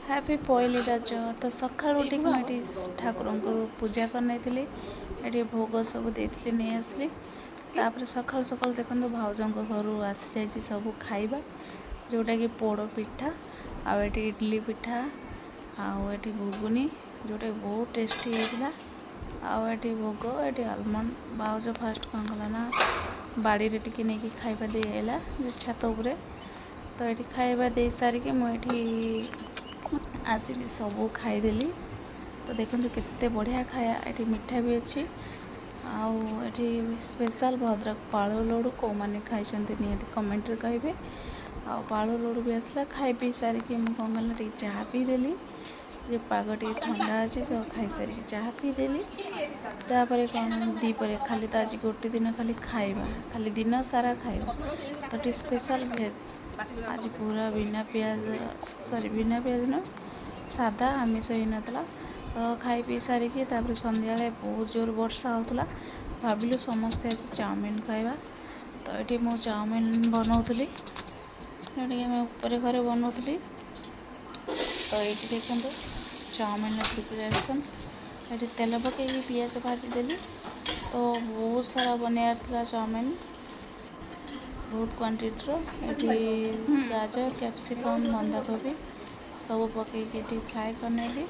Happy पहली रज तो सका उठी ठाकुर को पूजा कर ये भोग सब देती नहीं आसली तापर सका सका देखो भाउजों घर आसी जा सब खाइबा जोटा कि पोड़ पिठा आठी इडली पिठा आठी घुगुनी जोटा बहुत टेस्टी होता आठी भोग ये आलमंड भाउज फास्ट कौन कला ना बाड़ी रे टिके नहीं खाइबा दे आइला छात उपरे तो ये खाइबा दे सारिके मुझे आसिक सब खाईदेली तो देखो केते बढ़िया खाया ये मिठा भी अच्छी आठी स्पेशल भद्रक पाଳୁ लड्डू कौ मैंने खाई निहती कमेंट रे कहे पाଳୁ लड्डू भी आसला खाई पी सारिके मुझे कौन कल चाह पीदेली जे पाग टे ठंडा अच्छे जो खाई सारी चाह पीदेली तापर कौन दीपर खाली तो आज गोटे दिन खाली खाइबा खाली दिन सारा खाइबा तो स्पेशल भेज आज पूरा बिना प्याज सॉरी बिना प्याज न सादा आमिष ही नाला तो खाई पी सारिकी संध्या बहुत जोर वर्षा होता भाविलु समस्ते आज चाउमिन खाइबा तो ये मु चाउमिन बनाऊली ऊपर घरे बनाऊली तो ये देखो चाउमिन प्रिपरेसन ये तेल पकई पियाज भाजीदेली तो बहुत सारा बनार था चाउमिन बहुत क्वांटिटी ये गाजर कैप्सिकम बंधाकोबी सब पकईकि फ्राए करनेली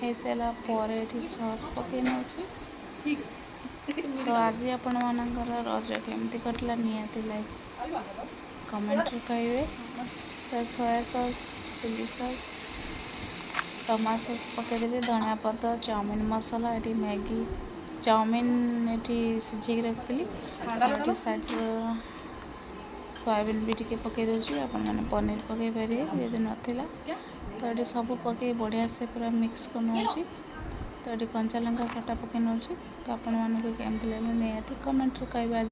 हो सारा पर सॉस पकई नौची तो आज आपण मानकर रज केमती कटला निहाती लाइक कमेंट कहे तो soya sauce chilli sauce tomato sauce पकईदेली धनिया पत्ता चाउमिन मसाला ये मैगी चाउमिन ये सिझे रखी साइड सोयाबीन भी टी पकई दूसरी आपने पनीर पकई पारे यदि नाला तो ये सब पकई बढ़िया से पूरा मिक्स कर नौची तो ये कंचा लंका खटा पकई नौची तो आपण मानक केमती लगे निहाती कमेंट कहे।